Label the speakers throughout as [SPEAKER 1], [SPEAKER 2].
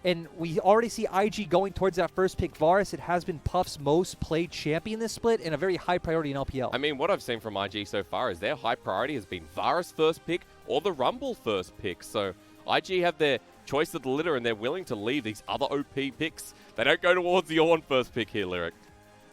[SPEAKER 1] And we already see IG going towards that first pick, Varus. It has been Puff's most played champion this split and a very high priority in LPL.
[SPEAKER 2] I mean, what I've seen from IG so far is their high priority has been Varus first pick or the Rumble first pick. So IG have their choice of the litter, and they're willing to leave these other OP picks. They don't go towards the Ornn first pick here, Lyric.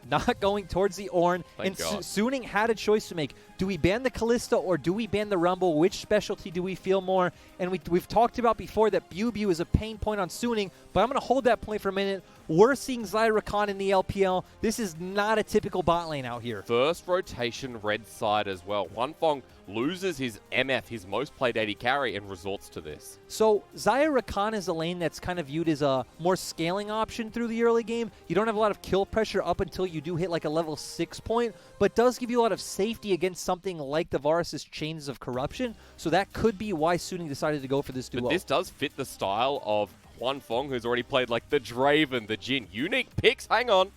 [SPEAKER 1] Not going towards the Ornn. And Suning had a choice to make. Do we ban the Kalista or do we ban the Rumble? Which specialty do we feel more? And we've talked about before that BiuBiu is a pain point on Suning, but I'm going to hold that point for a minute. We're seeing Xayah Rakan in the LPL. This is not a typical bot lane out here.
[SPEAKER 2] First rotation red side as well. Hunafeng loses his MF, his most played AD carry, and resorts to this.
[SPEAKER 1] So Xayah Rakan is a lane that's kind of viewed as a more scaling option through the early game. You don't have a lot of kill pressure up until you do hit like a level 6 point, but does give you a lot of safety against something like the Varus' Chains of Corruption. So that could be why Suning decided to go for this duo.
[SPEAKER 2] But this does fit the style of Hunafeng, who's already played like the Draven, the Jhin. Unique picks, hang on.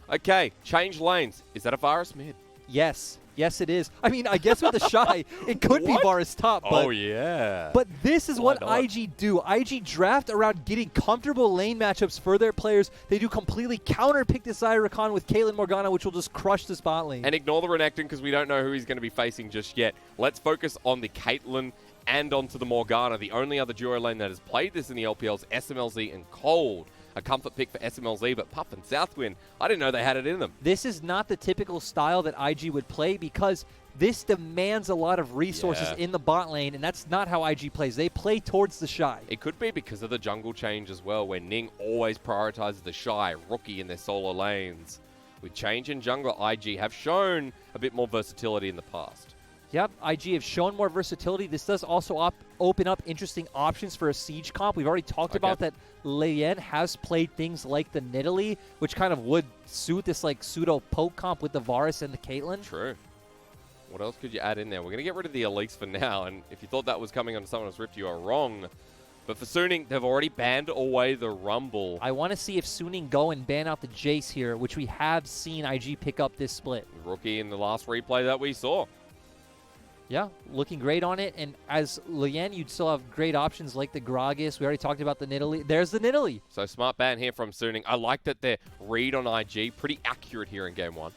[SPEAKER 2] Okay, change lanes. Is that a Varus mid?
[SPEAKER 1] Yes. Yes, it is. I mean, I guess with TheShy, it could be Varus top. But,
[SPEAKER 2] oh, yeah.
[SPEAKER 1] But this is what IG do. IG draft around getting comfortable lane matchups for their players. They do completely counter-pick this Xayah Rakan with Caitlyn Morgana, which will just crush this bot lane.
[SPEAKER 2] And ignore the Renekton because we don't know who he's going to be facing just yet. Let's focus on the Caitlyn and onto the Morgana. The only other duo lane that has played this in the LPL is SMLZ and Cold. A comfort pick for SMLZ, but Puff and SouthWin, I didn't know they had it in them.
[SPEAKER 1] This is not the typical style that IG would play because this demands a lot of resources in the bot lane, and that's not how IG plays. They play towards TheShy.
[SPEAKER 2] It could be because of the jungle change as well, where Ning always prioritizes TheShy, Rookie in their solo lanes. With change in jungle, IG have shown a bit more versatility in the past.
[SPEAKER 1] Yep, IG have shown more versatility. This does also open up interesting options for a Siege comp. We've already talked about that Leyen has played things like the Nidalee, which kind of would suit this like pseudo-poke comp with the Varus and the Caitlyn.
[SPEAKER 2] True. What else could you add in there? We're going to get rid of the Elites for now, and if you thought that was coming on Someone Else Ripped, you are wrong. But for Suning, they've already banned away the Rumble.
[SPEAKER 1] I want to see if Suning go and ban out the Jace here, which we have seen IG pick up this split.
[SPEAKER 2] Rookie in the last replay that we saw.
[SPEAKER 1] Yeah, looking great on it. And as Leyen, you'd still have great options like the Gragas. We already talked about the Nidalee. There's the Nidalee.
[SPEAKER 2] So smart ban here from Suning. I like that their read on IG, pretty accurate here in Game 1.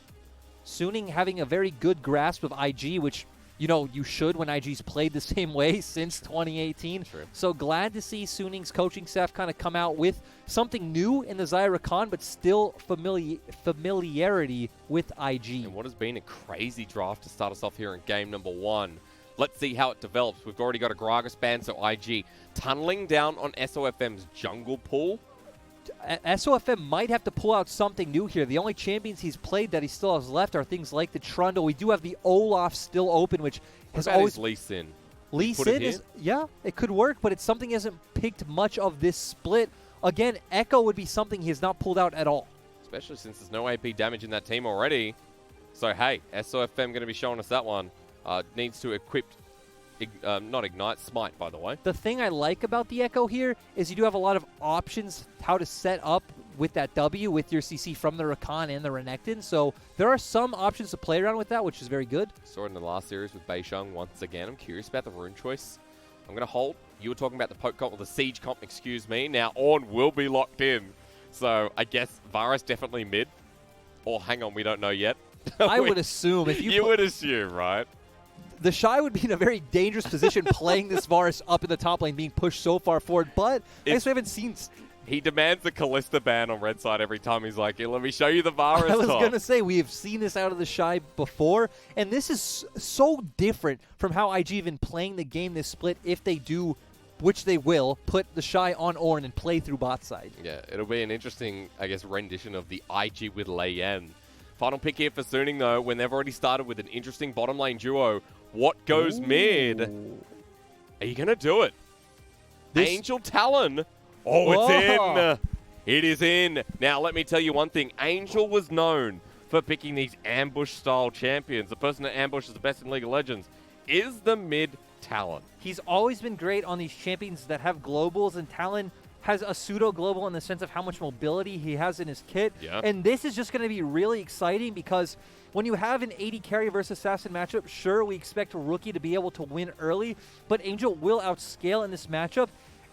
[SPEAKER 1] Suning having a very good grasp of IG, which, you know, you should when IG's played the same way since 2018.
[SPEAKER 2] True.
[SPEAKER 1] So glad to see Suning's coaching staff kind of come out with something new in the Xayah Rakan, but still familiarity with IG.
[SPEAKER 2] And what has been a crazy draft to start us off here in game number 1. Let's see how it develops. We've already got a Gragas ban, so IG tunneling down on SofM's jungle pool.
[SPEAKER 1] SofM might have to pull out something new here. The only champions he's played that he still has left are things like the Trundle. We do have the Olaf still open, which has always...
[SPEAKER 2] Lee Sin?
[SPEAKER 1] Lee Sin is... Yeah, it could work, but it's something he hasn't picked much of this split. Again, Ekko would be something he has not pulled out at all.
[SPEAKER 2] Especially since there's no AP damage in that team already. So, hey, SofM going to be showing us that one. Needs to equip... not Ignite, Smite, by the way.
[SPEAKER 1] The thing I like about the Ekko here is you do have a lot of options how to set up with that W with your CC from the Rakan and the Renekton. So there are some options to play around with that, which is very good.
[SPEAKER 2] Saw it in the last series with BeiSheng once again. I'm curious about the rune choice. I'm going to hold. You were talking about the poke comp, or the siege comp, excuse me. Now Ornn will be locked in. So I guess Varus definitely mid. Or hang on, we don't know yet.
[SPEAKER 1] I would assume. If
[SPEAKER 2] you would assume, right?
[SPEAKER 1] TheShy would be in a very dangerous position playing this Varus up in the top lane, being pushed so far forward. But I guess we haven't seen...
[SPEAKER 2] He demands the Kalista ban on red side every time. He's like, hey, let me show you the Varus.
[SPEAKER 1] I was going to say, we have seen this out of TheShy before. And this is so different from how IG have been playing the game this split. If they do, which they will, put TheShy on Ornn and play through bot side.
[SPEAKER 2] Yeah, it'll be an interesting, I guess, rendition of the IG with Leyen. Final pick here for Suning, though, when they've already started with an interesting bottom lane duo. What goes mid? Are you going to do it? Angel Talon. Oh, it's in. It is in. Now, let me tell you one thing. Angel was known for picking these ambush-style champions. The person that ambushes the best in League of Legends is the mid Talon.
[SPEAKER 1] He's always been great on these champions that have globals, and Talon has a pseudo-global in the sense of how much mobility he has in his kit.
[SPEAKER 2] Yeah.
[SPEAKER 1] And this is just going to be really exciting because when you have an AD carry versus assassin matchup, sure, we expect a Rookie to be able to win early, but Angel will outscale in this matchup.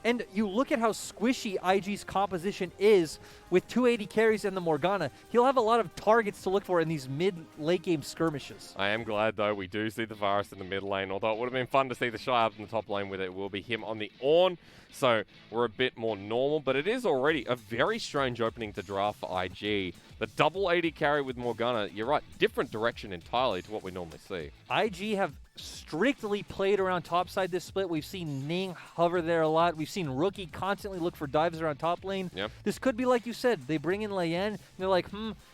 [SPEAKER 1] And you look at how squishy IG's composition is with 280 carries and the Morgana. He'll have a lot of targets to look for in these mid-late game skirmishes.
[SPEAKER 2] I am glad, though, we do see the Varus in the mid lane, although it would have been fun to see TheShy up in the top lane with it. It will be him on the Ornn, so we're a bit more normal, but it is already a very strange opening to draft for IG. The double 80 carry with Morgana, you're right, different direction entirely to what we normally see.
[SPEAKER 1] IG have strictly played around topside this split. We've seen Ning hover there a lot. We've seen Rookie constantly look for dives around top lane.
[SPEAKER 2] Yep.
[SPEAKER 1] This could be like you said. They bring in Layen, and they're like,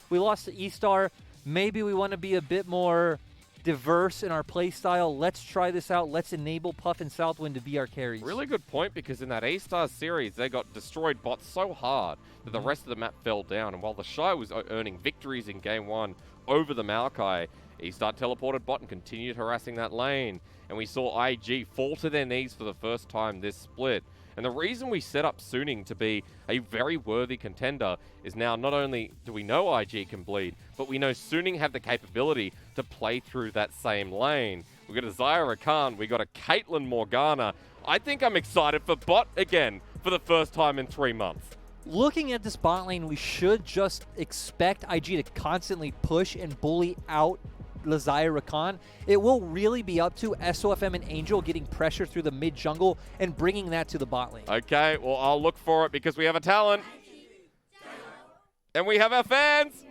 [SPEAKER 1] we lost to E-Star. Maybe we want to be a bit more diverse in our play style. Let's try this out. Let's enable Puff and SouthWin to be our carries.
[SPEAKER 2] Really good point, because in that A-Star series, they got destroyed bots so hard that the rest of the map fell down. And while TheShy was earning victories in Game 1 over the Maokai, E-Star teleported bot and continued harassing that lane. And we saw IG fall to their knees for the first time this split. And the reason we set up Suning to be a very worthy contender is now not only do we know IG can bleed, but we know Suning have the capability to play through that same lane. We've got a Xayah Rakan, we got a Caitlyn Morgana. I think I'm excited for bot again for the first time in 3 months.
[SPEAKER 1] Looking at this bot lane, we should just expect IG to constantly push and bully out Xayah Rakan. It will really be up to SofM and Angel getting pressure through the mid jungle and bringing that to the bot lane.
[SPEAKER 2] Okay, well, I'll look for it because we have a Talon. And we have our fans.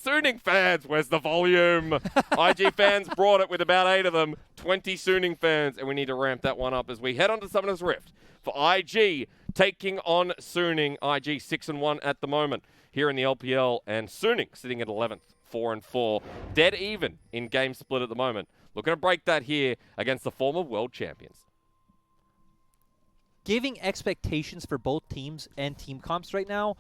[SPEAKER 2] Suning fans, where's the volume? IG fans brought it with about 8 of them. 20 Suning fans, and we need to ramp that one up as we head on to Summoner's Rift for IG taking on Suning. IG 6-1 at the moment here in the LPL, and Suning sitting at 11th. 4-4, dead even in game split at the moment. Looking to break that here against the former world champions.
[SPEAKER 1] Giving expectations for both teams and team comps right now,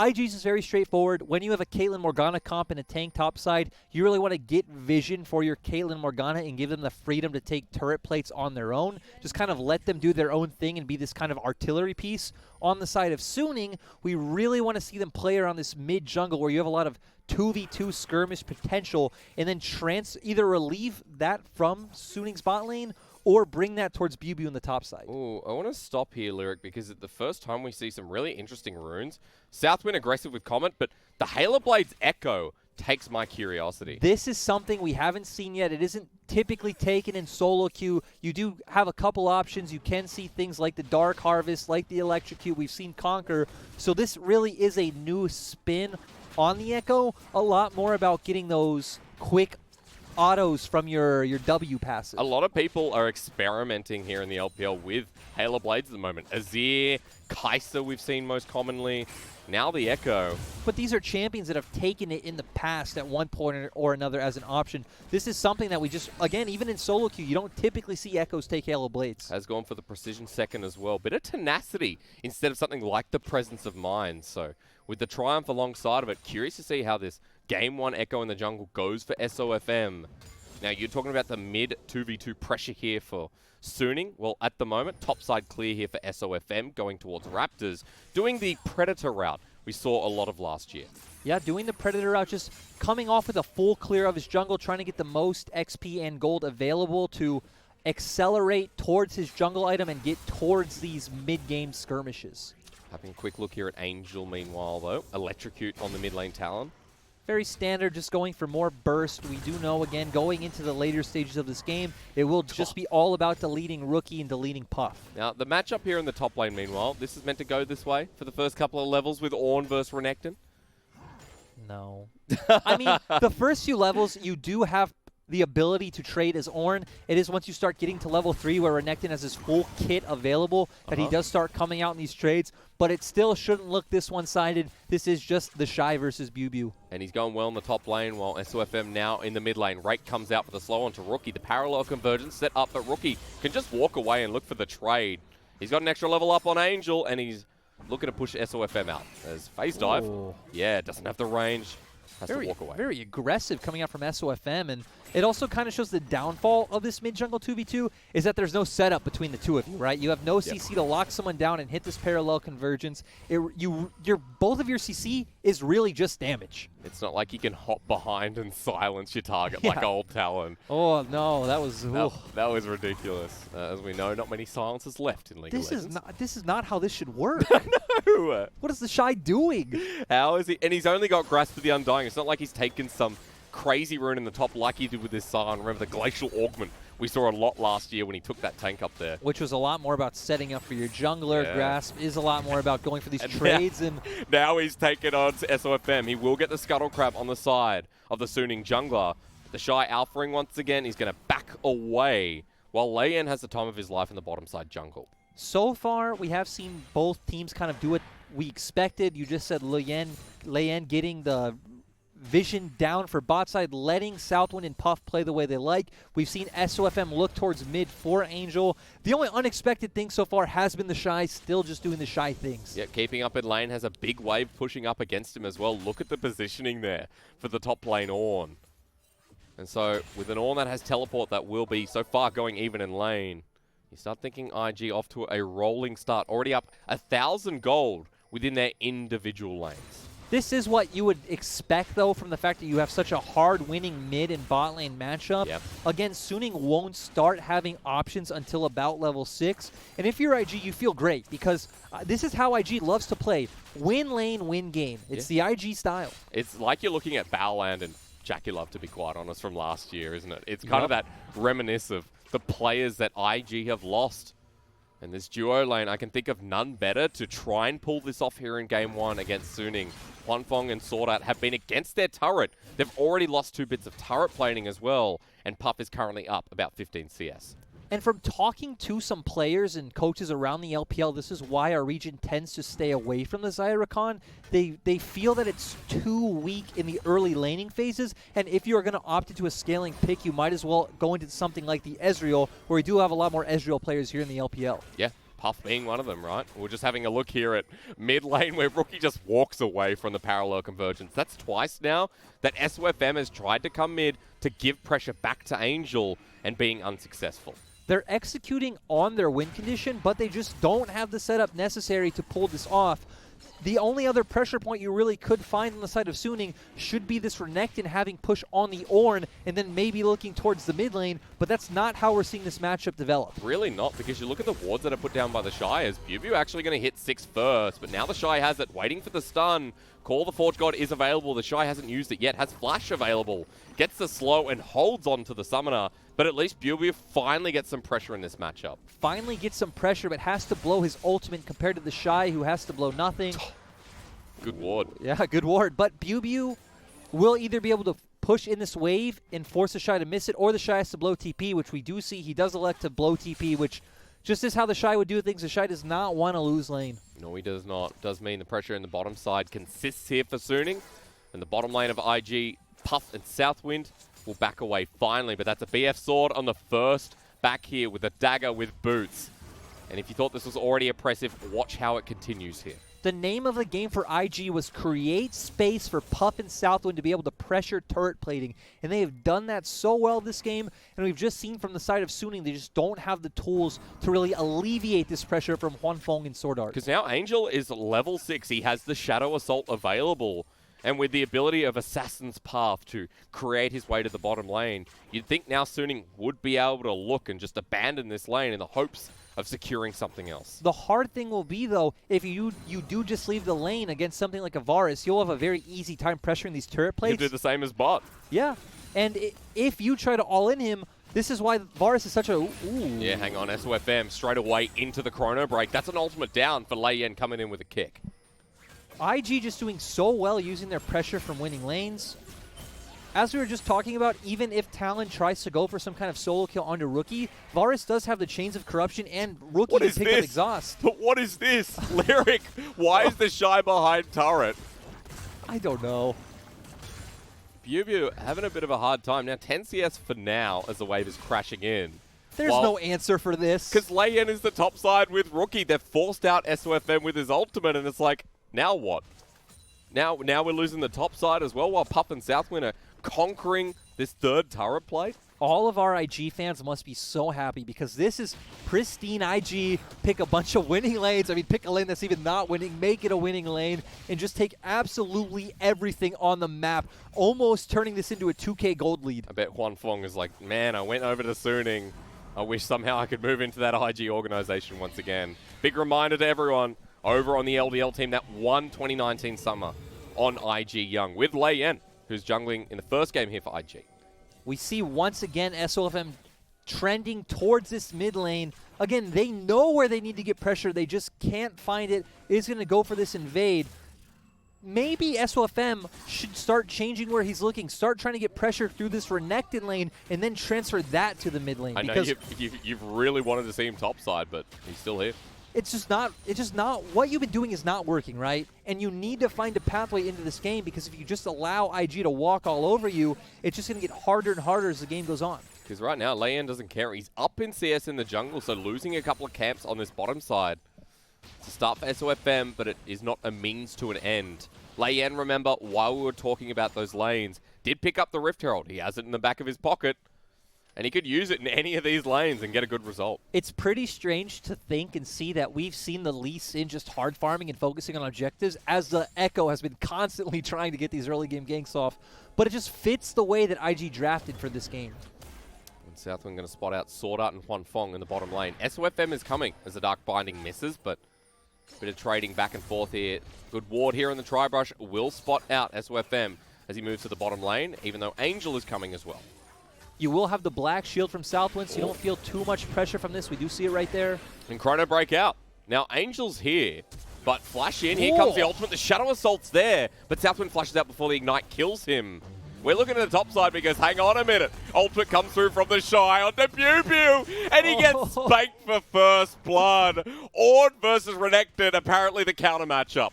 [SPEAKER 1] IG's is very straightforward. When you have a Caitlyn Morgana comp and a tank topside, you really want to get vision for your Caitlyn Morgana and give them the freedom to take turret plates on their own. Just kind of let them do their own thing and be this kind of artillery piece. On the side of Suning, we really want to see them play around this mid jungle where you have a lot of 2v2 skirmish potential, and then either relieve that from Suning's bot lane or bring that towards BiuBiu in the top side.
[SPEAKER 2] Ooh, I want to stop here, Lyric, because it's the first time we see some really interesting runes. SouthWin aggressive with Comment, but the Halo Blade's Ekko takes my curiosity.
[SPEAKER 1] This is something we haven't seen yet. It isn't typically taken in solo queue. You do have a couple options. You can see things like the Dark Harvest, like the Electrocute. We've seen Conquer. So this really is a new spin on the Ekko. A lot more about getting those quick autos from your W passive.
[SPEAKER 2] A lot of people are experimenting here in the LPL with Halo Blades at the moment. Azir, Kai'Sa we've seen most commonly. Now the Ekko.
[SPEAKER 1] But these are champions that have taken it in the past at one point or another as an option. This is something that we just, again, even in solo queue, you don't typically see Echoes take Halo Blades.
[SPEAKER 2] Has gone for the precision second as well. Bit of tenacity instead of something like the presence of mind. So with the Triumph alongside of it, curious to see how this Game 1 Ekko in the jungle goes for SofM. Now, you're talking about the mid 2v2 pressure here for Suning. Well, at the moment, topside clear here for SofM, going towards Raptors, doing the Predator route we saw a lot of last year.
[SPEAKER 1] Yeah, doing the Predator route, just coming off with a full clear of his jungle, trying to get the most XP and gold available to accelerate towards his jungle item and get towards these mid-game skirmishes.
[SPEAKER 2] Having a quick look here at Angel, meanwhile, though. Electrocute on the mid lane Talon.
[SPEAKER 1] Very standard, just going for more burst. We do know, again, going into the later stages of this game, it will just be all about deleting Rookie and deleting Puff.
[SPEAKER 2] Now, the matchup here in the top lane, meanwhile, this is meant to go this way for the first couple of levels with Ornn versus Renekton.
[SPEAKER 1] No. I mean, the first few levels, you do have the ability to trade as Ornn. It is once you start getting to level 3 where Renekton has his full kit available that he does start coming out in these trades, but it still shouldn't look this one-sided. This is just TheShy versus BiuBiu.
[SPEAKER 2] And he's going well in the top lane while SofM now in the mid lane. Rake comes out for the slow onto Rookie. The parallel convergence set up, but Rookie can just walk away and look for the trade. He's got an extra level up on Angel, and he's looking to push SofM out. As phase dive. Yeah, doesn't have the range. Has to walk away.
[SPEAKER 1] Very aggressive coming out from SofM, and It also kind of shows the downfall of this mid-jungle 2v2 is that there's no setup between the two of you, right? You have no CC to lock someone down and hit this parallel convergence. Both of your CC is really just damage.
[SPEAKER 2] It's not like you can hop behind and silence your target like old Talon.
[SPEAKER 1] Oh, no, that was...
[SPEAKER 2] That was ridiculous. As we know, not many silences left in League of Legends.
[SPEAKER 1] This is not how this should work.
[SPEAKER 2] No!
[SPEAKER 1] What is TheShy doing?
[SPEAKER 2] How is he? And he's only got Grasp of the Undying. It's not like he's taken some crazy rune in the top like he did with his Sion. Remember the Glacial Augment we saw a lot last year when he took that tank up there.
[SPEAKER 1] Which was a lot more about setting up for your jungler.
[SPEAKER 2] Yeah.
[SPEAKER 1] Grasp is a lot more about going for these trades.
[SPEAKER 2] Now he's taken on to SofM. He will get the Scuttle Crab on the side of the Suning jungler. TheShy alphaing once again. He's going to back away while Layan has the time of his life in the bottom side jungle.
[SPEAKER 1] So far, we have seen both teams kind of do what we expected. You just said Layan getting the vision down for bot side, letting SouthWin and Puff play the way they like. We've seen SofM look towards mid for Angel. The only unexpected thing so far has been TheShy still just doing TheShy things.
[SPEAKER 2] Yeah, keeping up in lane, has a big wave pushing up against him as well. Look at the positioning there for the top lane Ornn. And so with an Ornn that has teleport that will be so far going even in lane, you start thinking IG off to a rolling start, already up 1,000 gold within their individual lanes.
[SPEAKER 1] This is what you would expect, though, from the fact that you have such a hard-winning mid and bot lane matchup.
[SPEAKER 2] Yep.
[SPEAKER 1] Again, Suning won't start having options until about level 6. And if you're IG, you feel great, because this is how IG loves to play. Win lane, win game. It's the IG style. It's
[SPEAKER 2] like you're looking at Bowland and Jackie Love, to be quite honest, from last year, isn't it? It's kind of that reminisce of the players that IG have lost. And this duo lane, I can think of none better to try and pull this off here in Game 1 against Suning. Hunafeng and SwordArt have been against their turret. They've already lost 2 bits of turret planing as well, and Puff is currently up about 15 CS.
[SPEAKER 1] And from talking to some players and coaches around the LPL, this is why our region tends to stay away from the Xayah Rakan. They feel that it's too weak in the early laning phases, and if you're going to opt into a scaling pick, you might as well go into something like the Ezreal, where we do have a lot more Ezreal players here in the LPL.
[SPEAKER 2] Yeah. Puff being one of them, right? We're just having a look here at mid lane where Rookie just walks away from the parallel convergence. That's twice now that SofM has tried to come mid to give pressure back to Angel and being unsuccessful.
[SPEAKER 1] They're executing on their win condition, but they just don't have the setup necessary to pull this off. The only other pressure point you really could find on the side of Suning should be this Renekton having push on the Ornn and then maybe looking towards the mid lane, but that's not how we're seeing this matchup develop.
[SPEAKER 2] Really not, because you look at the wards that are put down by TheShy, as BiuBiu actually going to hit 6 first, but now TheShy has it, waiting for the stun. Call the Forge God is available. TheShy hasn't used it yet, has Flash available, gets the slow and holds on to the Summoner, but at least BiuBiu finally gets some pressure in this matchup.
[SPEAKER 1] Finally gets some pressure, but has to blow his ultimate compared to TheShy, who has to blow nothing.
[SPEAKER 2] Good ward.
[SPEAKER 1] Yeah, good ward. But BiuBiu will either be able to push in this wave and force TheShy to miss it, or TheShy has to blow TP, which we do see. He does elect to blow TP, which just is how TheShy would do things. TheShy does not want to lose lane.
[SPEAKER 2] No, he does not. Does mean the pressure in the bottom side consists here for Suning. And the bottom lane of IG, Puff and SouthWin will back away finally. But that's a BF sword on the first back here with a dagger with boots. And if you thought this was already oppressive, watch how it continues here.
[SPEAKER 1] The name of the game for IG was create space for Puff and SouthWin to be able to pressure turret plating. And they have done that so well this game. And we've just seen from the side of Suning, they just don't have the tools to really alleviate this pressure from Hunafeng and SwordArt.
[SPEAKER 2] Because now Angel is level 6. He has the Shadow Assault available. And with the ability of Assassin's Path to create his way to the bottom lane, you'd think now Suning would be able to look and just abandon this lane in the hopes of securing something else.
[SPEAKER 1] The hard thing will be, though, if you do just leave the lane against something like a Varus, you'll have a very easy time pressuring these turret plates.
[SPEAKER 2] You do the same as bot.
[SPEAKER 1] Yeah, and if you try to all-in him, this is why Varus is such a... Ooh.
[SPEAKER 2] Yeah, hang on, SofM straight away into the chrono break. That's an ultimate down for Layan coming in with a kick.
[SPEAKER 1] IG just doing so well using their pressure from winning lanes. As we were just talking about, even if Talon tries to go for some kind of solo kill onto Rookie, Varus does have the Chains of Corruption, and Rookie can pick up Exhaust.
[SPEAKER 2] But what is this? Lyric, why is TheShy behind turret?
[SPEAKER 1] I don't know.
[SPEAKER 2] BiuBiu having a bit of a hard time. Now 10 CS for now as the wave is crashing in.
[SPEAKER 1] There's no answer for this.
[SPEAKER 2] Because Layan is the top side with Rookie. They've forced out SofM with his ultimate, and it's like, now what? Now we're losing the top side as well, while Puff and SouthWin are conquering this third turret play.
[SPEAKER 1] All of our IG fans must be so happy because this is pristine IG. Pick a bunch of winning lanes. I mean, pick a lane that's even not winning, make it a winning lane, and just take absolutely everything on the map, almost turning this into a 2K gold lead.
[SPEAKER 2] I bet Hunafeng is like, man, I went over to Suning. I wish somehow I could move into that IG organization once again. Big reminder to everyone over on the LDL team that won 2019 summer on IG Young with Layen, who's jungling in the first game here for IG.
[SPEAKER 1] We see once again SofM trending towards this mid lane. Again, they know where they need to get pressure. They just can't find it. It's going to go for this invade. Maybe SofM should start changing where he's looking. Start trying to get pressure through this Renekton lane and then transfer that to the mid lane.
[SPEAKER 2] I know you've really wanted to see him topside, but he's still here.
[SPEAKER 1] It's just not, what you've been doing is not working, right? And you need to find a pathway into this game because if you just allow IG to walk all over you, it's just going to get harder and harder as the game goes on.
[SPEAKER 2] Because right now, Layen doesn't care. He's up in CS in the jungle, so losing a couple of camps on this bottom side to start for SofM, but it is not a means to an end. Layen, remember, while we were talking about those lanes, did pick up the Rift Herald. He has it in the back of his pocket. And he could use it in any of these lanes and get a good result.
[SPEAKER 1] It's pretty strange to think and see that we've seen the Lee Sin just hard farming and focusing on objectives as the Ekko has been constantly trying to get these early game ganks off. But it just fits the way that IG drafted for this game.
[SPEAKER 2] And SouthWin going to spot out SwordArt and Hunafeng in the bottom lane. SofM is coming as the Dark Binding misses, but a bit of trading back and forth here. Good ward here in the Tri-Brush will spot out SofM as he moves to the bottom lane, even though Angel is coming as well.
[SPEAKER 1] You will have the black shield from SouthWin, so you don't feel too much pressure from this. We do see it right there.
[SPEAKER 2] And Chrono break out. Now, Angel's here, but flash in. Here comes the ultimate. The Shadow Assault's there, but SouthWin flashes out before the Ignite kills him. We're looking at the top side because, hang on a minute, ultimate comes through from TheShy onto BiuBiu, and he gets spanked for first blood. Ornn versus Renekton, apparently the counter matchup.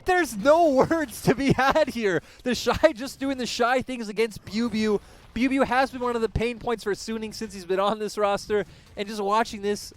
[SPEAKER 1] There's no words to be had here. TheShy just doing the shy things against BiuBiu. BiuBiu has been one of the pain points for Suning since he's been on this roster, and just watching this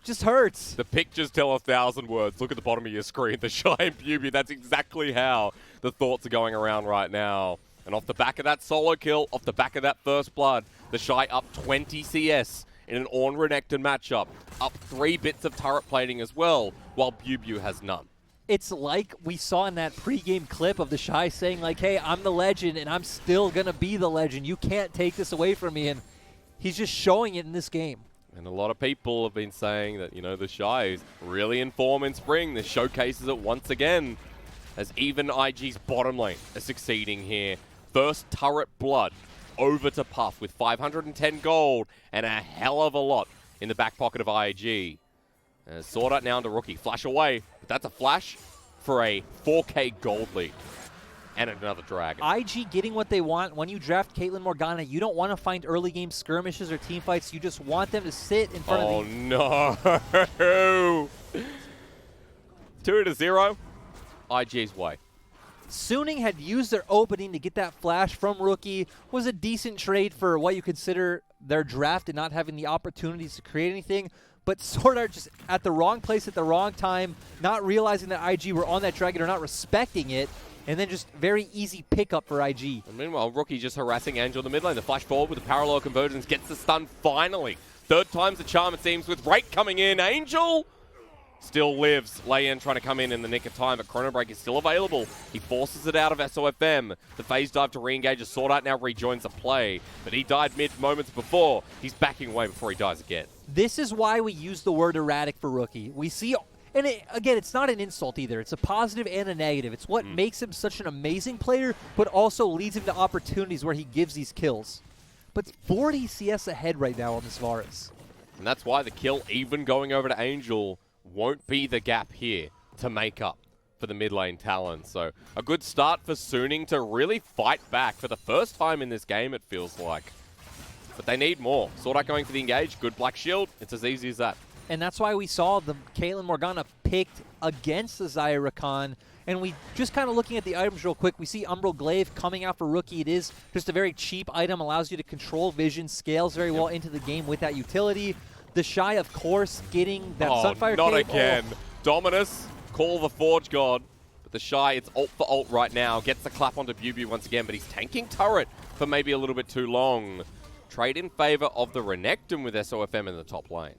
[SPEAKER 1] just hurts.
[SPEAKER 2] The pictures tell 1,000 words. Look at the bottom of your screen. TheShy and BiuBiu, that's exactly how the thoughts are going around right now. And off the back of that solo kill, off the back of that first blood, TheShy up 20 CS in an Ornn Renekton matchup. Up 3 bits of turret plating as well, while BiuBiu has none.
[SPEAKER 1] It's like we saw in that pregame clip of TheShy saying, like, hey, I'm the legend, and I'm still going to be the legend. You can't take this away from me. And he's just showing it in this game.
[SPEAKER 2] And a lot of people have been saying that, you know, TheShy is really in form in spring. This showcases it once again, as even IG's bottom lane is succeeding here. First turret blood over to Puff with 510 gold and a hell of a lot in the back pocket of IG. SwordArt now into Rookie. Flash away. But that's a flash for a 4K gold lead. And another dragon.
[SPEAKER 1] IG getting what they want. When you draft Caitlyn Morgana, you don't want to find early game skirmishes or team fights. You just want them to sit in front of the...
[SPEAKER 2] Oh, no. 2-0. IG's way.
[SPEAKER 1] Suning had used their opening to get that flash from Rookie. Was a decent trade for what you consider their draft and not having the opportunities to create anything. But SwordArt just at the wrong place at the wrong time, not realizing that IG were on that dragon or not respecting it, and then just very easy pickup for IG.
[SPEAKER 2] And meanwhile, Rookie just harassing Angel in the mid lane. The flash forward with the parallel conversions gets the stun finally. Third time's the charm, it seems, with Rake coming in. Angel still lives. Layen trying to come in the nick of time, but Chrono Break is still available. He forces it out of SofM. The phase dive to re-engage as SwordArt now rejoins the play, but he died moments before. He's backing away before he dies again.
[SPEAKER 1] This is why we use the word erratic for Rookie. We see, and again, it's not an insult either. It's a positive and a negative. It's what makes him such an amazing player, but also leads him to opportunities where he gives these kills. But 40 CS ahead right now on this Varus.
[SPEAKER 2] And that's why the kill, even going over to Angel, won't be the gap here to make up for the mid lane Talon. So a good start for Suning to really fight back for the first time in this game, it feels like. But they need more. SwordArt going for the engage, good black shield. It's as easy as that.
[SPEAKER 1] And that's why we saw the Caitlyn Morgana picked against the Xayah Rakan. And we just kind of looking at the items real quick, we see Umbral Glaive coming out for Rookie. It is just a very cheap item, allows you to control vision, scales very well into the game with that utility. TheShy, of course, getting that Sunfire
[SPEAKER 2] not
[SPEAKER 1] cape.
[SPEAKER 2] again. Dominus, call the Forge God. But TheShy, it's ult for ult right now. Gets the clap onto BiuBiu once again, but he's tanking turret for maybe a little bit too long. Trade in favor of the Renekton with SofM in the top lane.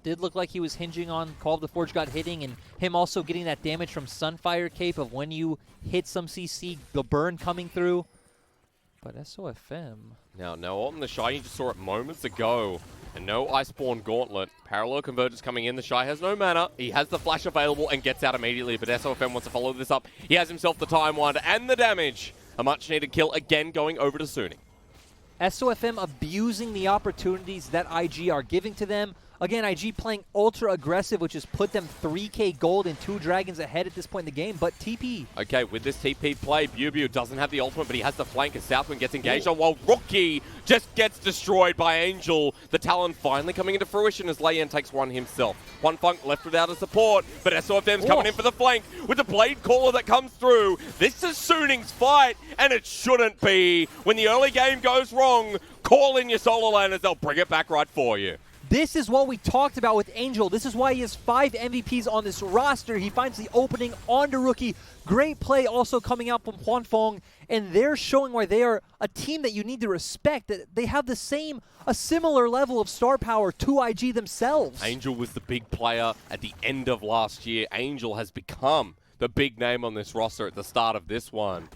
[SPEAKER 1] Did look like he was hinging on Call of the Forge God hitting, and him also getting that damage from Sunfire Cape of when you hit some CC, the burn coming through. But SofM...
[SPEAKER 2] Now, no ult on TheShy, you just saw it moments ago. And no Iceborne Gauntlet. Parallel Convergence coming in. TheShy has no mana. He has the flash available and gets out immediately. But SofM wants to follow this up. He has himself the Time Wand and the damage. A much-needed kill again going over to Suning.
[SPEAKER 1] SofM abusing the opportunities that IG are giving to them. Again, IG playing ultra aggressive, which has put them 3k gold and 2 dragons ahead at this point in the game, but TP.
[SPEAKER 2] Okay, with this TP play, BiuBiu doesn't have the ultimate, but he has the flank as SouthWin gets engaged on, while Rookie just gets destroyed by Angel. The Talon finally coming into fruition as Layan takes one himself. Hunafeng left without a support, but SofM's coming in for the flank with the Blade Caller that comes through. This is Suning's fight, and it shouldn't be. When the early game goes wrong, call in your solo laners, they'll bring it back right for you.
[SPEAKER 1] This is what we talked about with Angel. This is why he has 5 MVPs on this roster. He finds the opening onto Rookie. Great play also coming out from Hunafeng, and they're showing why they are a team that you need to respect. That they have a similar level of star power to IG themselves.
[SPEAKER 2] Angel was the big player at the end of last year. Angel has become the big name on this roster at the start of this one.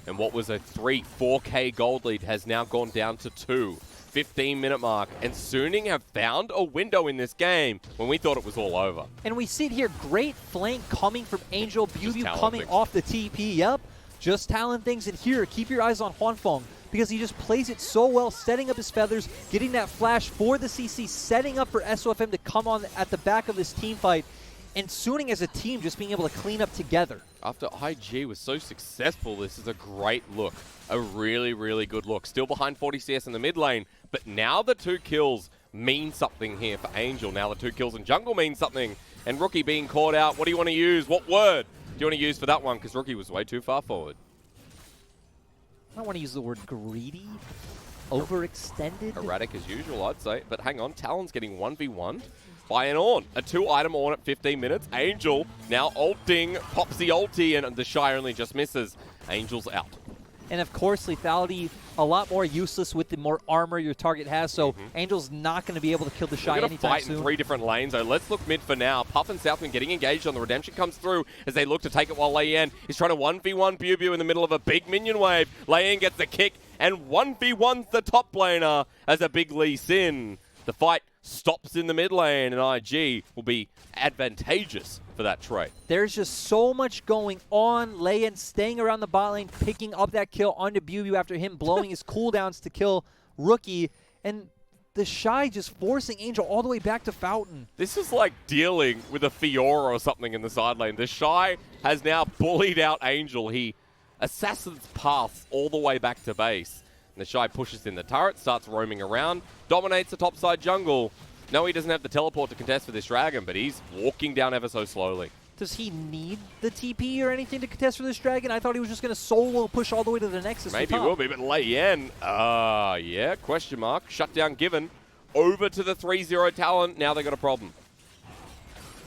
[SPEAKER 2] And what was a 4K gold lead has now gone down to 2. 15-minute mark, and Suning have found a window in this game when we thought it was all over.
[SPEAKER 1] And we see it here, great flank coming from Angel, BiuBiu coming
[SPEAKER 2] things.
[SPEAKER 1] off the TP. Yep, just Talon things. And here, keep your eyes on Hunafeng, because he just plays it so well, setting up his feathers, getting that flash for the CC, setting up for SofM to come on at the back of this team fight, and Suning as a team just being able to clean up together.
[SPEAKER 2] After IG was so successful, this is a great look. A really, really good look. Still behind 40 CS in the mid lane, but now the 2 kills mean something here for Angel. Now the 2 kills in jungle mean something, and Rookie being caught out. What do you want to use? What word do you want to use for that one? Because Rookie was way too far forward.
[SPEAKER 1] I don't want to use the word greedy. Overextended.
[SPEAKER 2] Erratic as usual, I'd say. But hang on, Talon's getting 1v1'd by an Ornn. A 2-item Ornn at 15 minutes. Angel now ulting, pops the ulti, and TheShy only just misses. Angel's out.
[SPEAKER 1] And of course, lethality a lot more useless with the more armor your target has, so Angel's not going to be able to kill TheShy anytime soon.
[SPEAKER 2] Fight in 3 different lanes, so let's look mid for now. Puff and SouthWin getting engaged on the redemption comes through as they look to take it, while Layan is trying to 1v1 BiuBiu in the middle of a big minion wave. Layan gets the kick, and 1v1's the top laner as a big Lee Sin. The fight stops in the mid lane, and IG will be advantageous for that trade.
[SPEAKER 1] There's just so much going on. Layan staying around the bot lane, picking up that kill onto BiuBiu after him blowing his cooldowns to kill Rookie, and TheShy just forcing Angel all the way back to Fountain.
[SPEAKER 2] This is like dealing with a Fiora or something in the side lane. TheShy has now bullied out Angel. He assassins paths all the way back to base. TheShy pushes in the turret, starts roaming around, dominates the topside jungle. No, he doesn't have the teleport to contest for this dragon, but he's walking down ever so slowly.
[SPEAKER 1] Does he need the TP or anything to contest for this dragon? I thought he was just going to solo push all the way to the Nexus.
[SPEAKER 2] Maybe he will be, but Layan, yeah, question mark. Shutdown given. Over to the 3-0 Talon. Now they got a problem.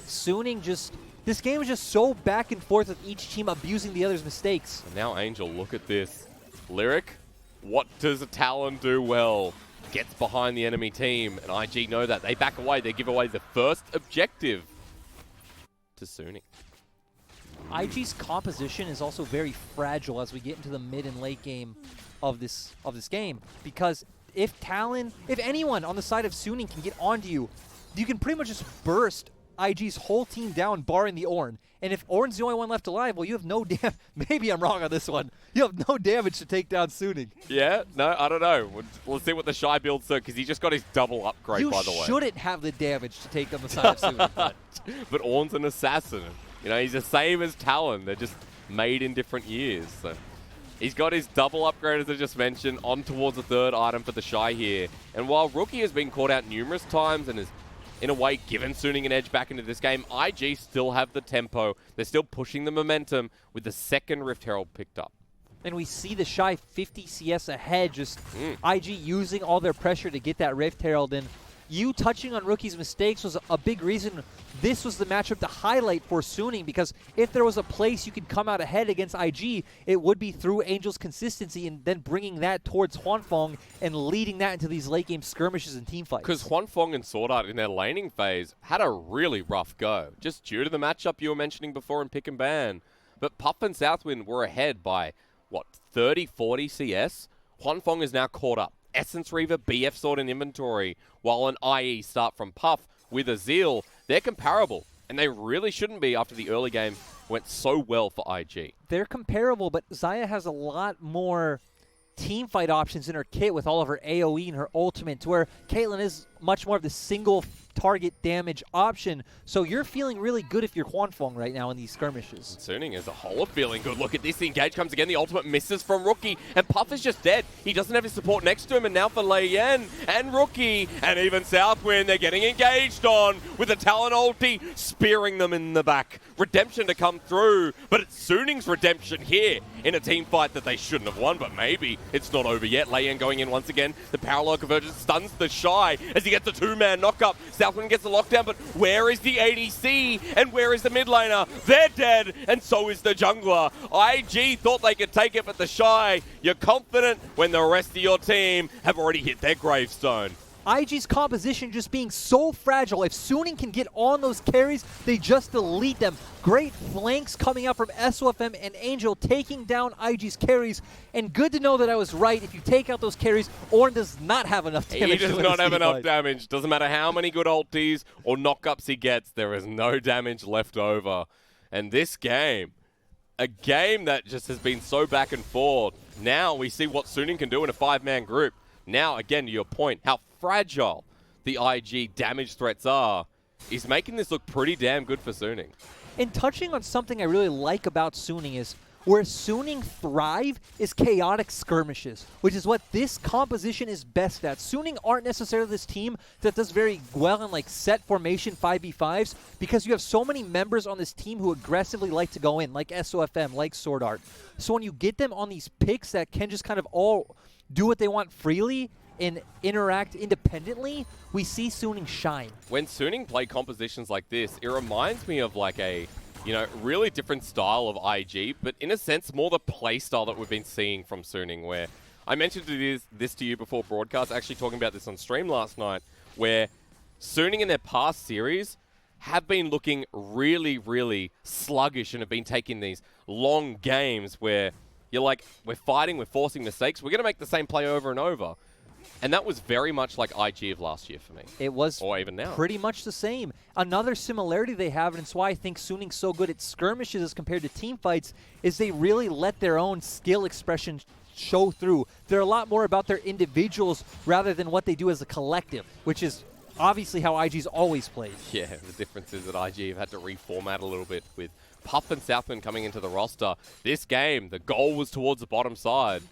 [SPEAKER 1] Suning just... This game is just so back and forth with each team abusing the other's mistakes.
[SPEAKER 2] And now Angel, look at this. Lyric, what does a Talon do well? Gets behind the enemy team, and IG know that. They back away. They give away the first objective to Suning.
[SPEAKER 1] IG's composition is also very fragile as we get into the mid and late game of this game, because if anyone on the side of Suning can get onto you, you can pretty much just burst IG's whole team down, barring the Ornn. And if Ornn's the only one left alive, well, you have no damage. Maybe I'm wrong on this one. You have no damage to take down Suning.
[SPEAKER 2] Yeah? No, I don't know. Let's see what the TheShy builds are, because he just got his double upgrade, by the way.
[SPEAKER 1] You shouldn't have the damage to take on the side of Suning.
[SPEAKER 2] But Ornn's an assassin. You know, he's the same as Talon. They're just made in different years. So he's got his double upgrade, as I just mentioned, on towards the 3rd item for TheShy here. And while Rookie has been caught out numerous times and has, in a way, given Suning an edge back into this game, IG still have the tempo. They're still pushing the momentum with the 2nd Rift Herald picked up.
[SPEAKER 1] And we see TheShy 50 CS ahead, just IG using all their pressure to get that Rift Herald. And you touching on Rookie's mistakes was a big reason this was the matchup to highlight for Suning, because if there was a place you could come out ahead against IG, it would be through Angel's consistency and then bringing that towards Hunafeng and leading that into these late game skirmishes and team fights.
[SPEAKER 2] Because Hunafeng and SwordArt in their laning phase had a really rough go, just due to the matchup you were mentioning before in Pick and Ban. But Puff and SouthWin were ahead by, what, 30, 40 CS? Hunafeng is now caught up. Essence Reaver, BF Sword in inventory, while an IE start from Puff with a Zeal. They're comparable, and they really shouldn't be after the early game went so well for IG.
[SPEAKER 1] They're comparable, but Xayah has a lot more team fight options in her kit with all of her AoE and her ultimate, to where Caitlyn is much more of the single target damage option. So you're feeling really good if you're Hunafeng right now in these skirmishes.
[SPEAKER 2] Suning as a whole are feeling good. Look at this. The engage comes again. The ultimate misses from Rookie. And Puff is just dead. He doesn't have his support next to him. And now for Layan and Rookie and even SouthWin, they're getting engaged on with a Talon ulti, spearing them in the back. Redemption to come through. But it's Suning's redemption here in a team fight that they shouldn't have won. But maybe it's not over yet. Layan going in once again. The parallel convergence stuns TheShy as he gets the two-man knock-up. SouthWin gets the lockdown, but where is the ADC and where is the mid laner? They're dead, and so is the jungler. IG thought they could take it, but TheShy, you're confident when the rest of your team have already hit their gravestone.
[SPEAKER 1] IG's composition just being so fragile. If Suning can get on those carries, they just delete them. Great flanks coming out from SofM and Angel taking down IG's carries. And good to know that I was right. If you take out those carries, Ornn does not have enough damage.
[SPEAKER 2] He does not have enough damage. Doesn't matter how many good ultis or knockups he gets, there is no damage left over. And this game, a game that just has been so back and forth, now we see what Suning can do in a 5-man group. Now, again, to your point, how fragile the IG damage threats are is making this look pretty damn good for Suning.
[SPEAKER 1] And touching on something I really like about Suning is where Suning thrive is chaotic skirmishes, which is what this composition is best at. Suning aren't necessarily this team that does very well in like set formation 5v5s, because you have so many members on this team who aggressively like to go in, like SofM, like SwordArt. So when you get them on these picks that can just kind of all do what they want freely and interact independently, we see Suning shine.
[SPEAKER 2] When Suning play compositions like this, it reminds me of like a, you know, really different style of IG, but in a sense more the play style that we've been seeing from Suning, where I mentioned this to you before broadcast, actually talking about this on stream last night, where Suning in their past series have been looking really, really sluggish and have been taking these long games where you're like, we're fighting, we're forcing mistakes, we're going to make the same play over and over. And that was very much like IG of last year for me.
[SPEAKER 1] It was,
[SPEAKER 2] or even now,
[SPEAKER 1] pretty much the same. Another similarity they have, and it's why I think Suning's so good at skirmishes as compared to team fights, is they really let their own skill expression show through. They're a lot more about their individuals rather than what they do as a collective, which is obviously how IG's always played.
[SPEAKER 2] Yeah, the difference is that IG have had to reformat a little bit with Puff and SouthWin coming into the roster. This game, the goal was towards the bottom side.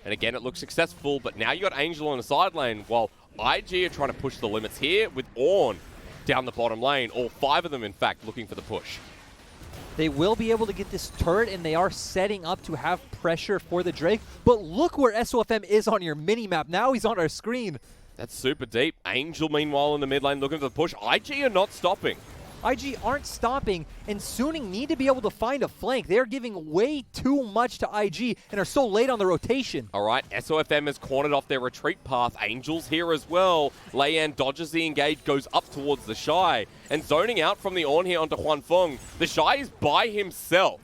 [SPEAKER 2] And again, it looks successful, but now you got Angel on the side lane, while IG are trying to push the limits here with Ornn down the bottom lane. All 5 of them, in fact, looking for the push.
[SPEAKER 1] They will be able to get this turret, and they are setting up to have pressure for the Drake. But look where SofM is on your mini-map. Now he's on our screen.
[SPEAKER 2] That's super deep. Angel, meanwhile, in the mid lane looking for the push. IG are not stopping.
[SPEAKER 1] IG aren't stopping, and Suning need to be able to find a flank. They're giving way too much to IG and are so late on the rotation.
[SPEAKER 2] All right, SofM has cornered off their retreat path. Angel's here as well. Layan dodges the engage, goes up towards TheShy, and zoning out from the Ornn here onto Hunafeng. TheShy is by himself.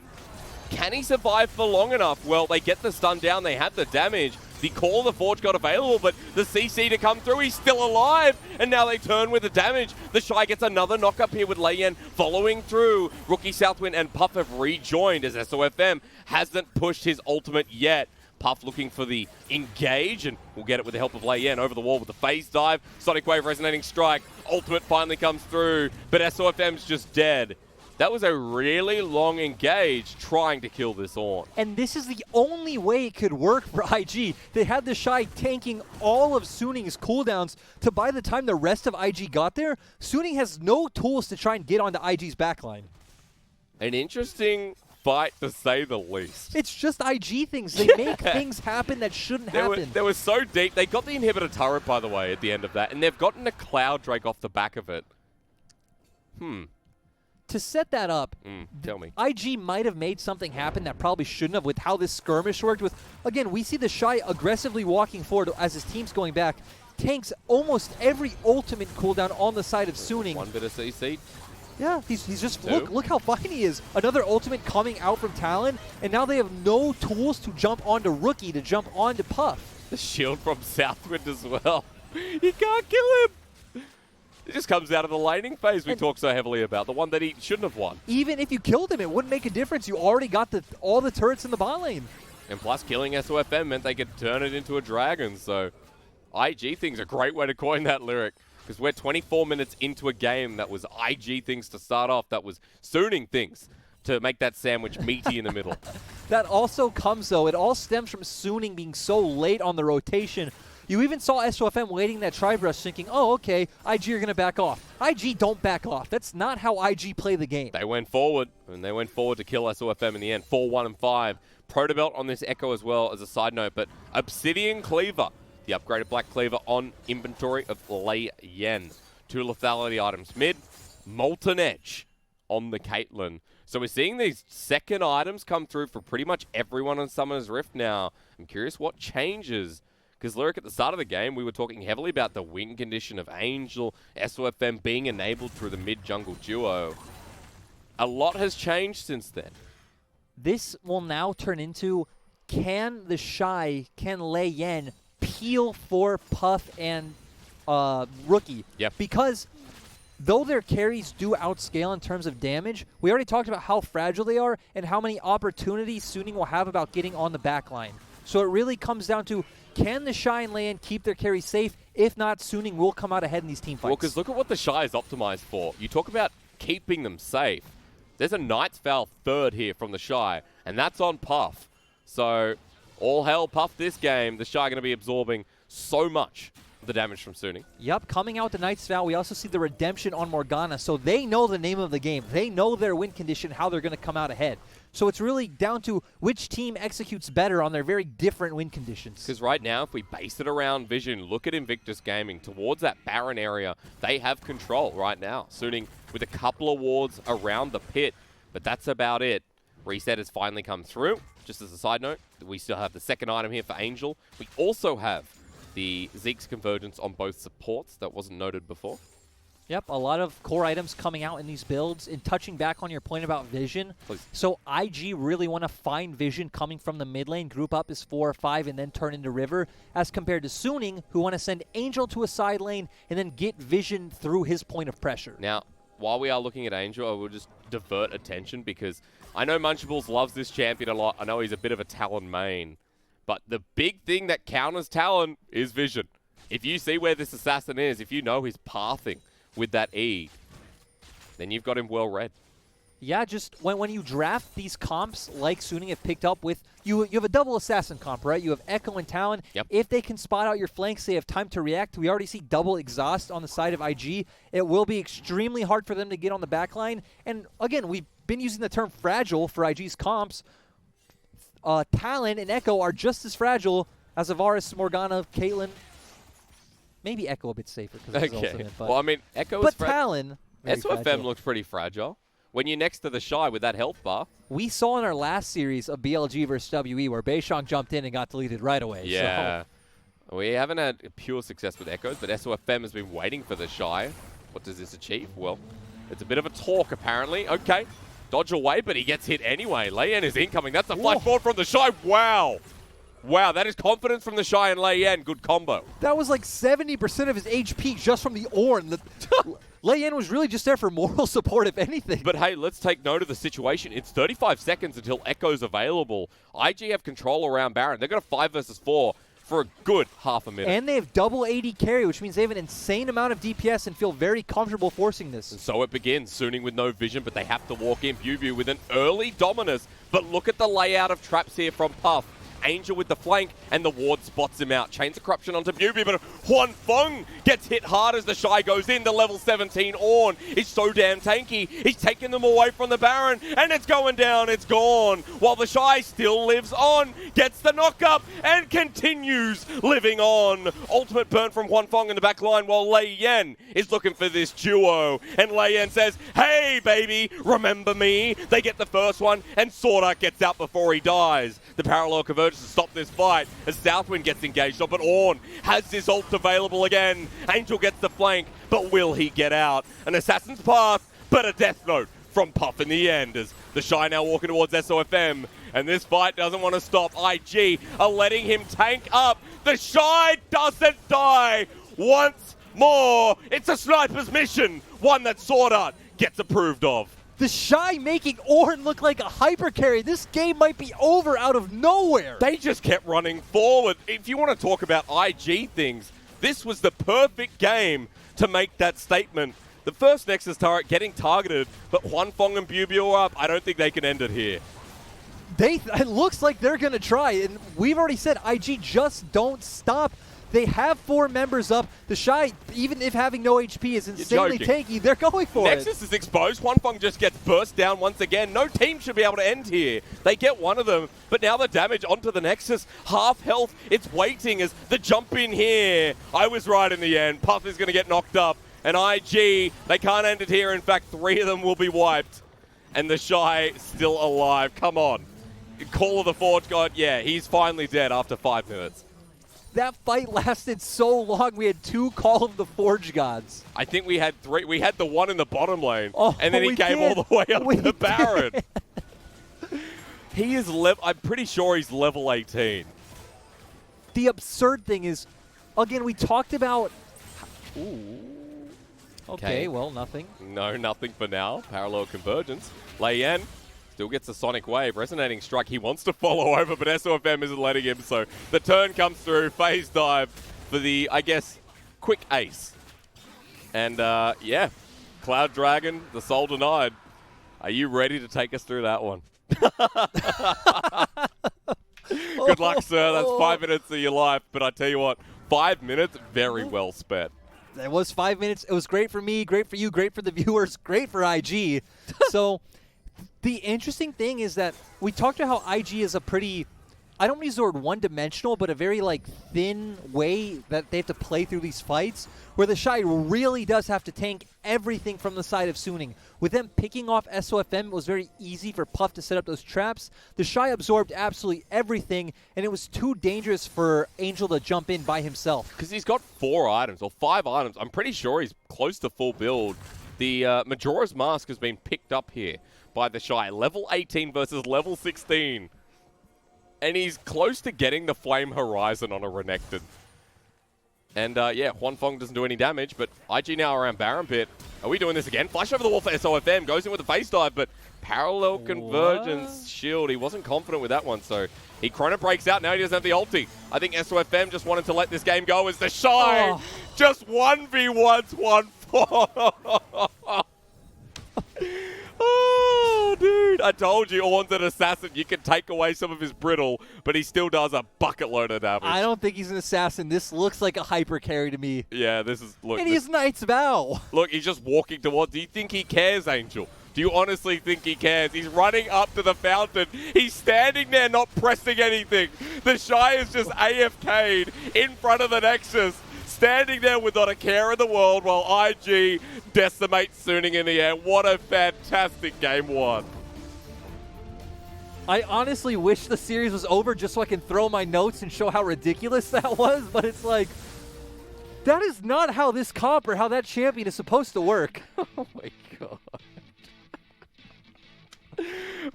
[SPEAKER 2] Can he survive for long enough? Well, they get the stun down, they had the damage. The Call of the Forge got available, but the CC to come through, he's still alive, and now they turn with the damage. TheShy gets another knock up here with Layan following through. Rookie, SouthWin, and Puff have rejoined as SofM hasn't pushed his ultimate yet. Puff looking for the engage, and we'll get it with the help of Layan over the wall with the phase dive. Sonic Wave resonating strike. Ultimate finally comes through, but SofM's just dead. That was a really long engage trying to kill this Ornn.
[SPEAKER 1] And this is the only way it could work for IG. They had TheShy tanking all of Suning's cooldowns to by the time the rest of IG got there, Suning has no tools to try and get onto IG's backline.
[SPEAKER 2] An interesting fight, to say the least.
[SPEAKER 1] It's just IG things. They make things happen that shouldn't happen.
[SPEAKER 2] They were so deep. They got the inhibitor turret, by the way, at the end of that, and they've gotten a Cloud Drake off the back of it.
[SPEAKER 1] To set that up,
[SPEAKER 2] tell me.
[SPEAKER 1] IG might have made something happen that probably shouldn't have with how this skirmish worked. With again, we see TheShy aggressively walking forward as his team's going back. Tanks almost every ultimate cooldown on the side of Suning.
[SPEAKER 2] One bit of CC.
[SPEAKER 1] Yeah, he's just look how fine he is. Another ultimate coming out from Talon, and now they have no tools to jump onto Rookie, to jump onto Puff.
[SPEAKER 2] The shield from SouthWin as well. He can't kill him. It just comes out of the laning phase we talk so heavily about, the one that he shouldn't have won.
[SPEAKER 1] Even if you killed him, it wouldn't make a difference. You already got all the turrets in the bot lane.
[SPEAKER 2] And plus, killing SofM meant they could turn it into a dragon, so IG thing's a great way to coin that lyric. Because we're 24 minutes into a game that was IG things to start off, that was Suning things to make that sandwich meaty in the middle.
[SPEAKER 1] That also comes, though, it all stems from Suning being so late on the rotation. You even saw SofM waiting that tri-brush thinking, oh, okay, IG are going to back off. IG don't back off. That's not how IG play the game.
[SPEAKER 2] They went forward, and they went forward to kill SofM in the end. 4-1 and 5. Protobelt on this Ekko as well, as a side note, but Obsidian Cleaver, the upgraded Black Cleaver on inventory of Lei Yen. 2 lethality items. Mid, Molten Edge on the Caitlyn. So we're seeing these second items come through for pretty much everyone on Summoner's Rift now. I'm curious what changes. Because, Lyric, at the start of the game, we were talking heavily about the win condition of Angel, SofM being enabled through the mid-jungle duo. A lot has changed since then.
[SPEAKER 1] This will now turn into, can TheShy, can Lei Yen peel for Puff and Rookie?
[SPEAKER 2] Yep.
[SPEAKER 1] Because though their carries do outscale in terms of damage, we already talked about how fragile they are and how many opportunities Suning will have about getting on the back line. So it really comes down to, can TheShy and Lei Yen keep their carries safe? If not, Suning will come out ahead in these team fights.
[SPEAKER 2] Well, because look at what TheShy is optimized for. You talk about keeping them safe. There's a Knight's Vow third here from TheShy, and that's on Puff. So all hell Puff this game. TheShy going to be absorbing so much of the damage from Suning.
[SPEAKER 1] Yep, coming out the Knight's Vow, we also see the redemption on Morgana, so they know the name of the game. They know their win condition, how they're going to come out ahead. So it's really down to which team executes better on their very different win conditions.
[SPEAKER 2] Because right now, if we base it around Vision, look at Invictus Gaming. Towards that Baron area, they have control right now. Suning with a couple of wards around the pit, but that's about it. Reset has finally come through. Just as a side note, we still have the second item here for Angel. We also have the Zeke's Convergence on both supports. That wasn't noted before.
[SPEAKER 1] Yep, a lot of core items coming out in these builds. And touching back on your point about Vision,
[SPEAKER 2] Please.
[SPEAKER 1] So IG really want to find Vision coming from the mid lane, group up as 4 or 5, and then turn into River, as compared to Suning, who want to send Angel to a side lane and then get Vision through his point of pressure.
[SPEAKER 2] Now, while we are looking at Angel, I will just divert attention because I know Munchables loves this champion a lot. I know he's a bit of a Talon main. But the big thing that counters Talon is Vision. If you see where this assassin is, if you know he's pathing with that E, then you've got him well read.
[SPEAKER 1] Yeah, just when you draft these comps like Suning have picked up with, you have a double assassin comp, right? You have Ekko and Talon.
[SPEAKER 2] Yep.
[SPEAKER 1] If they can spot out your flanks, they have time to react. We already see double exhaust on the side of IG. It will be extremely hard for them to get on the back line. And again, we've been using the term fragile for IG's comps. Talon and Ekko are just as fragile as a Varus, Morgana, Caitlyn. Maybe Ekko a bit safer because it's ultimate. But,
[SPEAKER 2] well, I mean, Ekko
[SPEAKER 1] but
[SPEAKER 2] is
[SPEAKER 1] Talon,
[SPEAKER 2] SofM looks pretty fragile. When you're next to TheShy with that health bar.
[SPEAKER 1] We saw in our last series of BLG versus WE where Beishang jumped in and got deleted right away.
[SPEAKER 2] Yeah. So. We haven't had pure success with Echoes, but SofM has been waiting for TheShy. What does this achieve? Well, it's a bit of a talk, apparently. Okay. Dodge away, but he gets hit anyway. Lei Yen is incoming. That's a flash forward from TheShy. Wow. Wow, that is confidence from TheShy and Lei Yen. Good combo.
[SPEAKER 1] That was like 70% of his HP just from the Ornn. Lei Yen was really just there for moral support, if anything.
[SPEAKER 2] But hey, let's take note of the situation. It's 35 seconds until Ekko's available. IG have control around Baron. They've got a 5 versus 4 for a good half a minute.
[SPEAKER 1] And they have double AD carry, which means they have an insane amount of DPS and feel very comfortable forcing this.
[SPEAKER 2] And so it begins. Suning with no vision, but they have to walk in. BiuBiu with an early dominus. But look at the layout of traps here from Puff. Angel with the flank, and the ward spots him out. Chains of Corruption onto BiuBiu, but Hunafeng gets hit hard as TheShy goes in. The level 17 Ornn is so damn tanky. He's taking them away from the Baron, and it's going down, it's gone. While TheShy still lives on, gets the knock-up, and continues living on. Ultimate burn from Hunafeng in the back line, while Yen is looking for this duo. And Yen says, hey, baby, remember me? They get the first one, and SwordArt gets out before he dies. The parallel converges to stop this fight as SouthWin gets engaged on, but Ornn has his ult available again. Angel gets the flank, but will he get out? An assassin's path, but a death note from Puff in the end as TheShy now walking towards SofM. And this fight doesn't want to stop. IG are letting him tank up. TheShy doesn't die once more. It's a sniper's mission, one that SwordArt gets approved of.
[SPEAKER 1] TheShy making Ornn look like a hyper carry. This game might be over out of nowhere.
[SPEAKER 2] They just kept running forward. If you want to talk about IG things, this was the perfect game to make that statement. The first Nexus turret getting targeted, but Hunafeng and BiuBiu are up. I don't think they can end it here.
[SPEAKER 1] It looks like they're going to try, and we've already said IG just don't stop. They have 4 members up. TheShy, even if having no HP is insanely tanky, they're going for it.
[SPEAKER 2] Nexus is exposed. Hunafeng just gets burst down once again. No team should be able to end here. They get one of them, but now the damage onto the Nexus. Half health. It's waiting as the jump in here. I was right in the end. Puff is going to get knocked up. And IG, they can't end it here. In fact, 3 of them will be wiped. And TheShy still alive. Come on. Call of the Forge God. Yeah, he's finally dead after 5 minutes.
[SPEAKER 1] That fight lasted so long. We had 2 Call of the Forge Gods.
[SPEAKER 2] I think we had 3. We had the one in the bottom lane.
[SPEAKER 1] Oh,
[SPEAKER 2] and then he came all the way up to the Baron. He is I'm pretty sure he's level 18.
[SPEAKER 1] The absurd thing is, again, we talked about... Ooh. Okay, well, nothing.
[SPEAKER 2] No, nothing for now. Parallel convergence. Yen still gets the Sonic Wave. Resonating Strike. He wants to follow over, but SofM isn't letting him. So the turn comes through. Phase dive for the, I guess, quick ace. And, yeah. Cloud Dragon, the soul denied. Are you ready to take us through that one? Good luck, sir. That's 5 minutes of your life. But I tell you what, 5 minutes, very well spent.
[SPEAKER 1] It was 5 minutes. It was great for me, great for you, great for the viewers, great for IG. So the interesting thing is that we talked about how IG is a pretty, I don't use the word one-dimensional, but a very like thin way that they have to play through these fights, where TheShy really does have to tank everything from the side of Suning. With them picking off SofM, it was very easy for Puff to set up those traps. TheShy absorbed absolutely everything, and it was too dangerous for Angel to jump in by himself.
[SPEAKER 2] Because he's got 4 items, or 5 items. I'm pretty sure he's close to full build. The Majora's Mask has been picked up here by TheShy. Level 18 versus level 16. And he's close to getting the Flame Horizon on a Renekton. And, yeah, Hunafeng doesn't do any damage, but IG now around Baron Pit. Are we doing this again? Flash over the wall for SofM. Goes in with a face dive, but parallel convergence shield. He wasn't confident with that one, so he chrono breaks out. Now he doesn't have the ulti. I think SofM just wanted to let this game go as TheShy just 1v1s 1-4. Oh, dude. I told you, Ornn's an assassin. You can take away some of his brittle, but he still does a bucket load of damage.
[SPEAKER 1] I don't think he's an assassin. This looks like a hyper carry to me.
[SPEAKER 2] Yeah, this is... Look,
[SPEAKER 1] and he's Knight's Vow.
[SPEAKER 2] Look, he's just walking towards... Do you think he cares, Angel? Do you honestly think he cares? He's running up to the fountain. He's standing there not pressing anything. TheShy is just AFK'd in front of the Nexus, standing there with not a care in the world while IG decimates Suning in the air. What a fantastic game 1.
[SPEAKER 1] I honestly wish the series was over just so I can throw my notes and show how ridiculous that was, but it's like, that is not how this comp or how that champion is supposed to work.
[SPEAKER 2] Oh my god.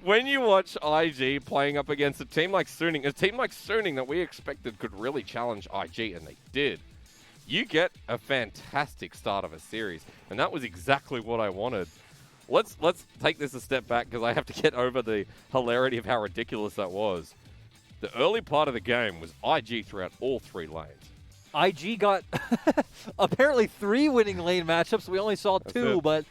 [SPEAKER 2] When you watch IG playing up against a team like Suning that we expected could really challenge IG, and they did, you get a fantastic start of a series, and that was exactly what I wanted. Let's take this a step back because I have to get over the hilarity of how ridiculous that was. The early part of the game was IG throughout all 3 lanes.
[SPEAKER 1] IG got apparently 3 winning lane matchups. We only saw 2, but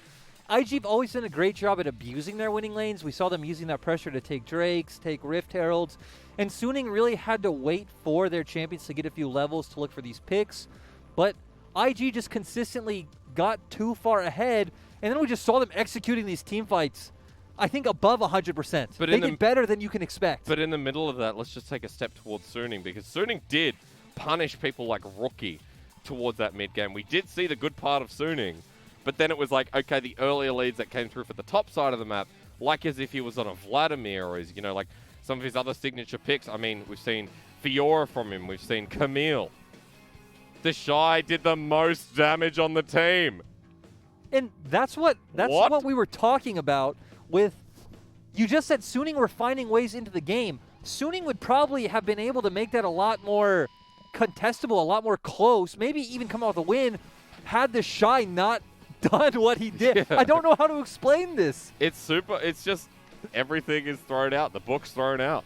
[SPEAKER 1] IG have always done a great job at abusing their winning lanes. We saw them using that pressure to take Drakes, take Rift Heralds, and Suning really had to wait for their champions to get a few levels to look for these picks. But IG just consistently got too far ahead, and then we just saw them executing these team fights, I think, above 100%. But they did better than you can expect.
[SPEAKER 2] But in the middle of that, let's just take a step towards Suning, because Suning did punish people like Rookie towards that mid game. We did see the good part of Suning, but then it was like, okay, the earlier leads that came through for the top side of the map, like as if he was on a Vladimir, or is, you know, like some of his other signature picks. I mean, we've seen Fiora from him, we've seen Camille. TheShy did the most damage on the team.
[SPEAKER 1] And that's what we were talking about with, you just said Suning were finding ways into the game. Suning would probably have been able to make that a lot more contestable, a lot more close, maybe even come out with a win had TheShy not done what he did. Yeah. I don't know how to explain this.
[SPEAKER 2] It's just everything is thrown out. The book's thrown out.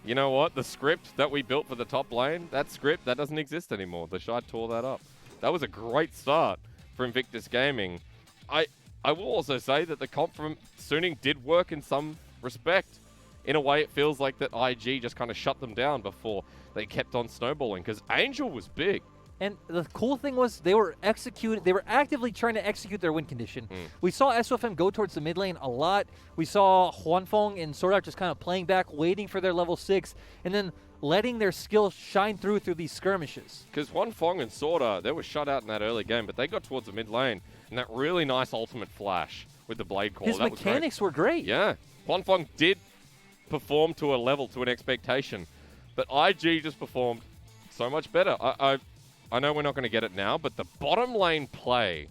[SPEAKER 2] You know what? The script that we built for the top lane, that script, that doesn't exist anymore. TheShy tore that up. That was a great start for Invictus Gaming. I will also say that the comp from Suning did work in some respect. In a way, it feels like that IG just kind of shut them down before they kept on snowballing, because Angel was big.
[SPEAKER 1] And the cool thing was they were actively trying to execute their win condition. We saw SofM go towards the mid lane a lot. We saw Hunafeng and SwordArt just kind of playing back, waiting for their level 6, and then letting their skills shine through these skirmishes.
[SPEAKER 2] Because Hunafeng and SwordArt, they were shut out in that early game, but they got towards the mid lane, and that really nice ultimate flash with the Blade Call.
[SPEAKER 1] His mechanics were great.
[SPEAKER 2] Yeah. Hunafeng did perform to a level, to an expectation, but IG just performed so much better. I know we're not going to get it now, but the bottom lane play